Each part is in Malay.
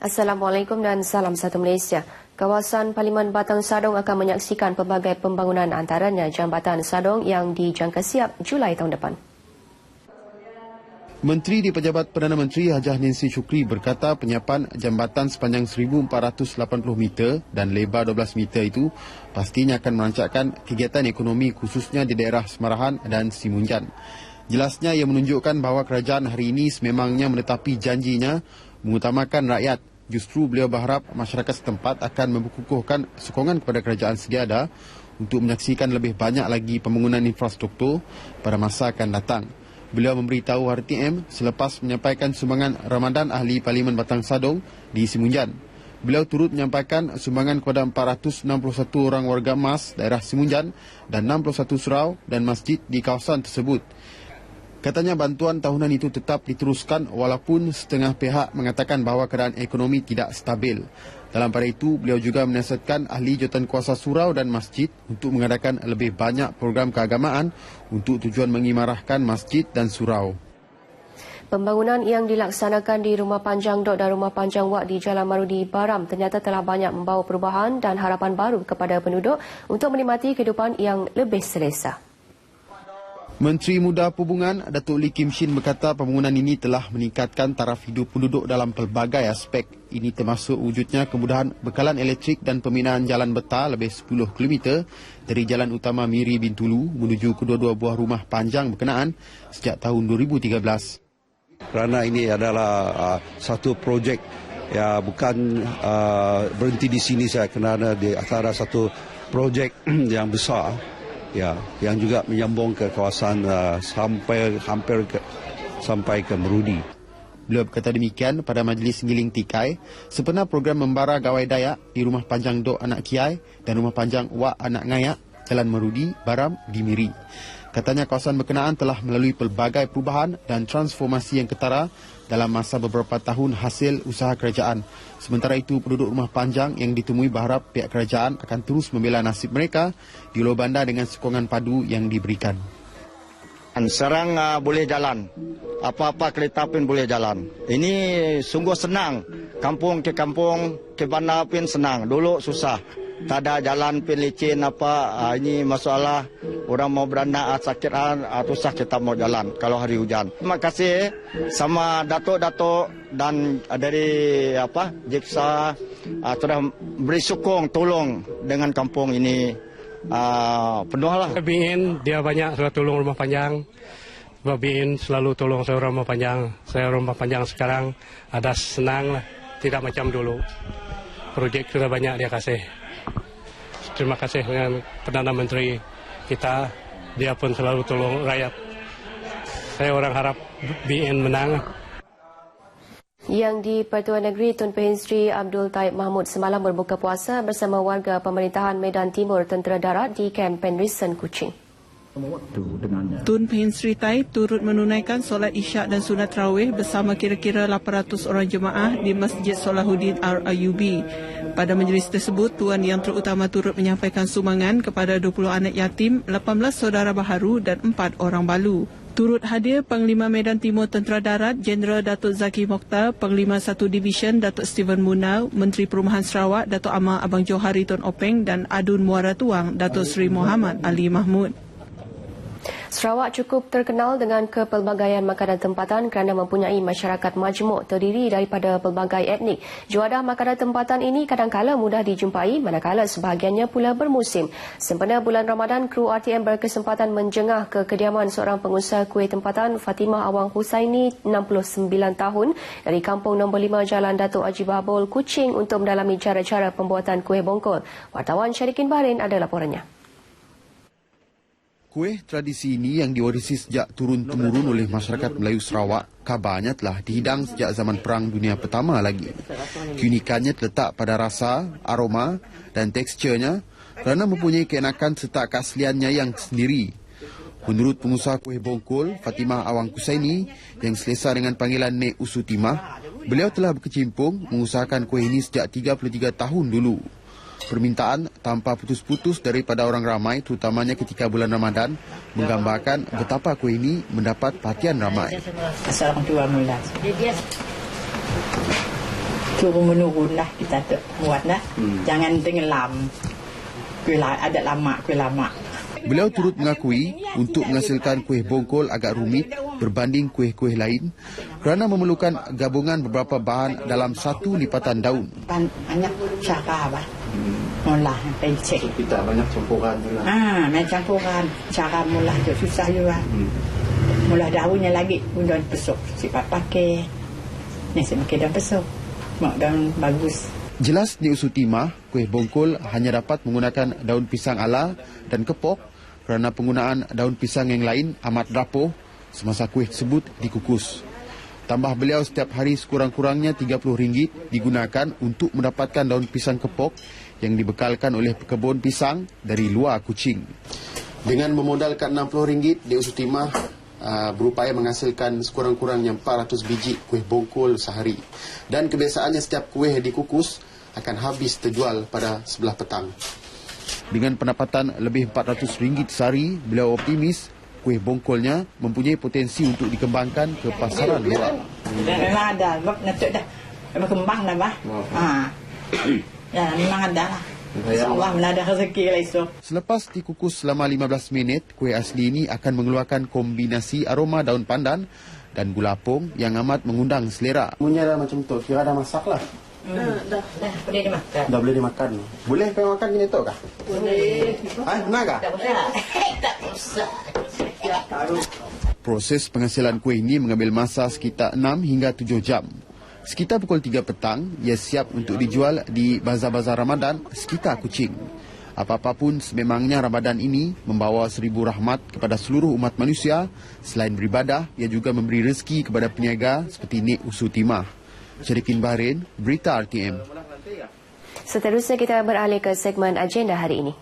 Assalamualaikum dan salam satu Malaysia. Kawasan Parlimen Batang Sadong akan menyaksikan pelbagai pembangunan antaranya Jambatan Sadong yang dijangka siap Julai tahun depan. Menteri di Pejabat Perdana Menteri Hajah Nancy Shukri berkata penyiapan jambatan sepanjang 1,480 meter dan lebar 12 meter itu pastinya akan merancangkan kegiatan ekonomi khususnya di daerah Semarahan dan Simunjan. Jelasnya ia menunjukkan bahawa kerajaan hari ini sememangnya menetapi janjinya mengutamakan rakyat. Justru beliau berharap masyarakat setempat akan memperkukuhkan sokongan kepada kerajaan sediada untuk menyaksikan lebih banyak lagi pembangunan infrastruktur pada masa akan datang. Beliau memberitahu RTM selepas menyampaikan sumbangan Ramadan Ahli Parlimen Batang Sadong di Simunjan. Beliau turut menyampaikan sumbangan kepada 461 orang warga emas daerah Simunjan dan 61 surau dan masjid di kawasan tersebut. Katanya bantuan tahunan itu tetap diteruskan walaupun setengah pihak mengatakan bahawa keadaan ekonomi tidak stabil. Dalam pada itu, beliau juga menasihatkan ahli jawatankuasa surau dan masjid untuk mengadakan lebih banyak program keagamaan untuk tujuan mengimarahkan masjid dan surau. Pembangunan yang dilaksanakan di Rumah Panjang Dok dan Rumah Panjang Wak di Jalan Marudi Baram ternyata telah banyak membawa perubahan dan harapan baru kepada penduduk untuk menikmati kehidupan yang lebih selesa. Menteri Muda Perhubungan Datuk Lee Kim Shin berkata pembangunan ini telah meningkatkan taraf hidup penduduk dalam pelbagai aspek. Ini termasuk wujudnya kemudahan bekalan elektrik dan pembinaan jalan betar lebih 10 km dari jalan utama Miri Bintulu menuju kedua-dua buah rumah panjang berkenaan sejak tahun 2013. Kerana ini adalah satu projek ya bukan berhenti di sini saya kerana di antara satu projek yang besar. Ya, yang juga menyambung ke kawasan sampai ke Merudi. Beliau berkata demikian pada Majlis Ngiling Tikai sempena program membara gawai Dayak di Rumah Panjang Dok Anak Kiai dan Rumah Panjang Wak Anak Ngayak, Jalan Merudi, Baram di Miri. Katanya kawasan berkenaan telah melalui pelbagai perubahan dan transformasi yang ketara dalam masa beberapa tahun hasil usaha kerajaan. Sementara itu, penduduk Rumah Panjang yang ditemui berharap pihak kerajaan akan terus membela nasib mereka di luar bandar dengan sokongan padu yang diberikan. Sekarang boleh jalan, apa-apa kereta pun boleh jalan. Ini sungguh senang, kampung ke bandar pun senang. Dulu susah, tak ada jalan pun licin apa. Ini masalah orang mau beranak sakit susah kita mau jalan kalau hari hujan. Terima kasih sama datuk-datuk dan dari Jeksa sudah beri sokong tolong dengan kampung ini. Penuhlah. BIN dia banyak sudah tolong Rumah Panjang. BIN selalu tolong saya Rumah Panjang. Saya Rumah Panjang sekarang ada senang lah, tidak macam dulu. Projek sudah banyak dia kasih. Terima kasih dengan Perdana Menteri kita, dia pun selalu tolong rakyat. Saya orang harap BIN menang. Yang di Pertuan Negeri Tun Pehin Sri Abdul Taib Mahmud semalam berbuka puasa bersama warga pemerintahan Medan Timur Tentera Darat di Kamp Penrisen, Kuching. Tun Pehin Sri Taib turut menunaikan solat isyak dan sunat tarawih bersama kira-kira 800 orang jemaah di Masjid Solahuddin RIUB. Pada majlis tersebut, Tuan Yang Terutama turut menyampaikan sumbangan kepada 20 anak yatim, 18 saudara baharu dan 4 orang balu. Turut hadir Panglima Medan Timur Tentera Darat Jeneral Datuk Zaki Mokhtar, Panglima 1 Division Datuk Steven Munau, Menteri Perumahan Sarawak Datuk Amar Abang Johari Tun Openg dan Adun Muara Tuang Datuk Seri Muhammad Ali Mahmud. Sarawak cukup terkenal dengan kepelbagaian makanan tempatan kerana mempunyai masyarakat majmuk terdiri daripada pelbagai etnik. Juadah makanan tempatan ini kadangkala mudah dijumpai manakala sebahagiannya pula bermusim. Sempena bulan Ramadan, kru RTM berkesempatan menjengah ke kediaman seorang pengusaha kuih tempatan Fatimah Awang Husaini, 69 tahun dari kampung nombor 5 Jalan Datuk Haji Babul, Kuching untuk mendalami cara-cara pembuatan kuih bongkol. Wartawan Syarikin Bahrain ada laporannya. Kuih tradisi ini yang diwarisi sejak turun-temurun oleh masyarakat Melayu Sarawak kabarnya telah dihidang sejak zaman Perang Dunia Pertama lagi. Keunikannya terletak pada rasa, aroma dan teksturnya kerana mempunyai keenakan serta keasliannya yang sendiri. Menurut pengusaha kuih bongkol Fatimah Awang Husaini yang selesa dengan panggilan Nek Usutimah, beliau telah berkecimpung mengusahakan kuih ini sejak 33 tahun dulu. Permintaan tanpa putus-putus daripada orang ramai terutamanya ketika bulan Ramadan menggambarkan betapa kuih ini mendapat perhatian ramai. turun-menurun lah kita buat lah. Jangan tenggelam. Adat lama, kuih lama. Beliau turut mengakui untuk menghasilkan kuih bongkol agak rumit berbanding kuih-kuih lain kerana memerlukan gabungan beberapa bahan dalam satu lipatan daun. Banyak cara apa? Mula pencet. Kita banyak campuran juga. Main campuran. Cara mula tu susah juga. Mula daunnya lagi pun daun pesok. Sifat pakai. Ni saya pakai daun pesok. Mak daun bagus. Jelas di Usu Timah, kuih bongkol hanya dapat menggunakan daun pisang ala dan kepok kerana penggunaan daun pisang yang lain amat rapuh semasa kuih tersebut dikukus. Tambah beliau setiap hari sekurang-kurangnya RM30 digunakan untuk mendapatkan daun pisang kepok yang dibekalkan oleh pekebun pisang dari luar Kuching. Dengan memodalkan RM60 di Usu Timah berupaya menghasilkan sekurang-kurangnya 400 biji kuih bongkol sehari. Dan kebiasaannya setiap kuih dikukus akan habis terjual pada sebelah petang. Dengan pendapatan lebih RM400 sehari, beliau optimis kuih bongkolnya mempunyai potensi untuk dikembangkan ke pasaran luar. Memang ada, nak dah berkembang dah bah. Ya, memang ada lah. InsyaAllah mana ada rezeki lah esok. Selepas dikukus selama 15 minit, kuih asli ini akan mengeluarkan kombinasi aroma daun pandan dan gula apung yang amat mengundang selera. Punya dah macam tu, kira dah masak lah. Dah boleh dimakan. Dah boleh dimakan. Boleh kau makan gini tu kah? Boleh. Benar kah? Tak usah. Proses penghasilan kuih ini mengambil masa sekitar 6 hingga 7 jam. Sekitar pukul 3 petang, ia siap untuk dijual di bazar-bazar Ramadan sekitar Kuching. Apa-apa pun sememangnya Ramadan ini membawa 1000 rahmat kepada seluruh umat manusia. Selain beribadah, ia juga memberi rezeki kepada peniaga seperti Nik Usu Timah. Syarikin Bahrain, Berita RTM. Seterusnya kita beralih ke segmen agenda hari ini.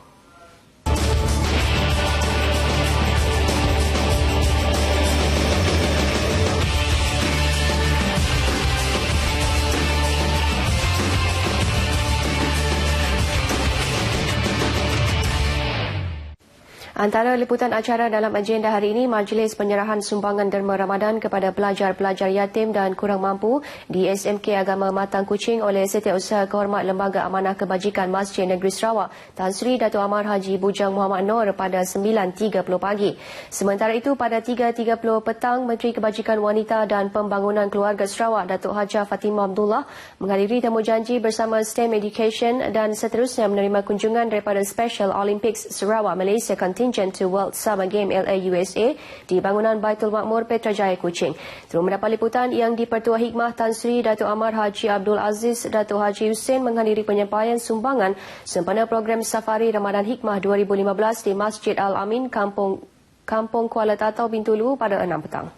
Antara liputan acara dalam agenda hari ini, Majlis Penyerahan Sumbangan Derma Ramadan kepada pelajar-pelajar yatim dan kurang mampu di SMK Agama Matang Kuching oleh Setiausaha Kehormat Lembaga Amanah Kebajikan Masjid Negeri Sarawak, Tan Sri Dato' Amar Haji Bujang Muhammad Noor pada 9.30 pagi. Sementara itu, pada 3.30 petang, Menteri Kebajikan Wanita dan Pembangunan Keluarga Sarawak, Datuk Hajah Fatimah Abdullah, menghadiri temujanji bersama STEM Education dan seterusnya menerima kunjungan daripada Special Olympics Sarawak Malaysia Contingent to World Summer Game LA USA di bangunan Baitul Makmur Petrajaya Kuching. Terus mendapat liputan yang di-Pertua Hikmah Tan Sri Dato' Amar Haji Abdul Aziz Dato' Haji Hussein menghadiri penyampaian sumbangan sempena program Safari Ramadan Hikmah 2015 di Masjid Al-Amin, Kampung Kuala Tatau, Bintulu pada 6 petang.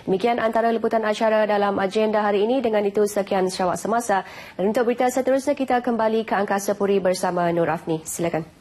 Demikian antara liputan acara dalam agenda hari ini. Dengan itu, sekian Sarawak Semasa. Dan untuk berita seterusnya, kita kembali ke Angkasa Puri bersama Nur Afni. Silakan.